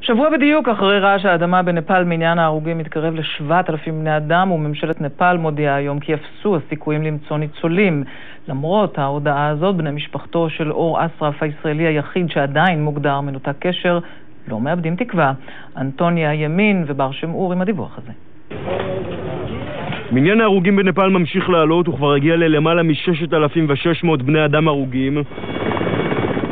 שבוע בדיוק אחרי רעש האדמה בנפאל, מניין ההרוגים מתקרב ל7,000 בני אדם, וממשלת נפאל מודיעה היום כי אפסו הסיכויים למצוא ניצולים. למרות ההודעה הזאת, בני משפחתו של אור אסרף הישראלי היחיד שעדיין מוגדר מנותק קשר לא מאבדים תקווה. אנטוניה ימין ובר שם אור עם הדיווח הזה. מניין ההרוגים בנפאל ממשיך לעלות, הוא כבר הגיע ללמעלה מ6,600 בני אדם הרוגים.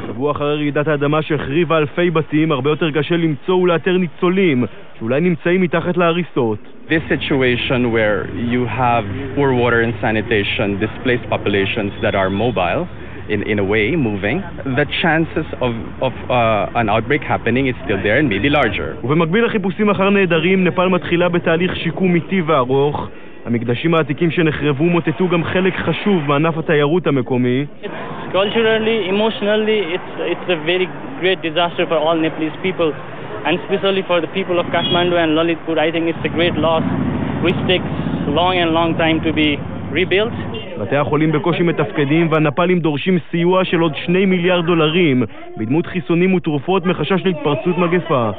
שבוע אחרי רעידת האדמה שהחריבה אלפי בתים, הרבה יותר קשה למצוא ולאתר ניצולים שאולי נמצאים מתחת להריסות. This situation where you have poor water and sanitation, displaced populations that are mobile, in a way, moving, the chances of an outbreak happening is still there and maybe larger. ובמקביל לחיפושים אחר נעדרים, נפאל מתחילה בתהליך שיקום איטי וארוך. המקדשים העתיקים שנחרבו מוטטו גם חלק חשוב מענף התיירות המקומי. Culturally, emotionally, it's a very great disaster for all Nepalese people, and especially for the people of Kathmandu and Lalitpur. I think it's a great loss, which takes long time to be rebuilt. בתי החולים בקושי מתפקדים, והנפאלים דורשים סיוע של עוד $2 מיליארד בדמות חיסונים ותרופות מחשש להתפרצות מגפה.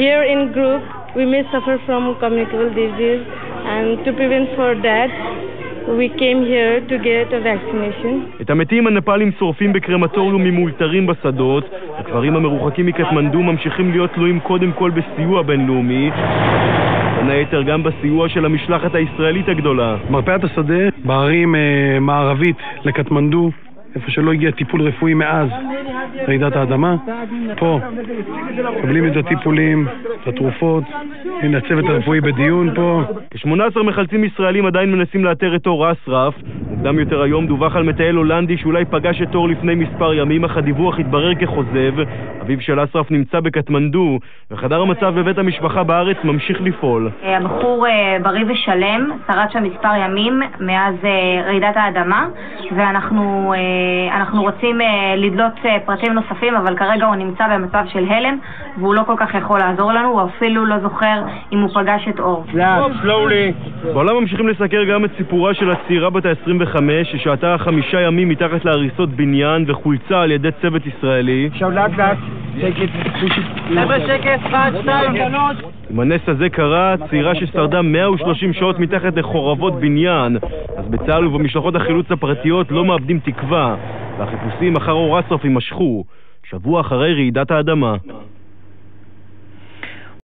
Here in group, we may suffer from communicable disease, and to prevent for that, we came here to get a vaccination. את המתים הנפאלים שורפים בקרמטוריום ממולתרים בשדות. הכפרים המרוחקים מקטמנדו ממשיכים להיות תלויים קודם כל בסיוע בינלאומי, בין היתר גם בסיוע של המשלחת הישראלית הגדולה. מרפאת השדה בערים מערבית לקטמנדו, איפה שלא הגיע טיפול רפואי מאז רעידת האדמה, פה מקבלים את הטיפולים, את התרופות. הנה הצוות הרפואי בדיון פה. כ-18 מחלצים ישראלים עדיין מנסים לאתר את אור אסרף. מוקדם יותר היום דווח על מטייל הולנדי שאולי פגש את אור לפני מספר ימים, אך הדיווח התברר כחוזב. אביו של אסרף נמצא בקטמנדו, וחדר המצב בבית המשפחה בארץ ממשיך לפעול. הבחור בריא ושלם, שרד שם מספר ימים מאז רעידת האדמה, ואנחנו רוצים לדלות פרטים נוספים, אבל כרגע הוא נמצא במצב של הלם, והוא לא כל כך יכול לעזור לנו, הוא אפילו לא זוכר אם הוא פגש את אור. בעולם ממשיכים לסקר גם את סיפורה של הצעירה בת ה-25 ששהתה 5 ימים מתחת להריסות בניין וחולצה על ידי צוות ישראלי. אם הנס הזה קרה, צעירה ששרדה 130 שעות מתחת לחורבות בניין, אז בצה"ל ובמשלחות החילוץ הפרטיות לא מאבדים תקווה, והחיפושים אחר אור אסרף יימשכו שבוע אחרי רעידת האדמה.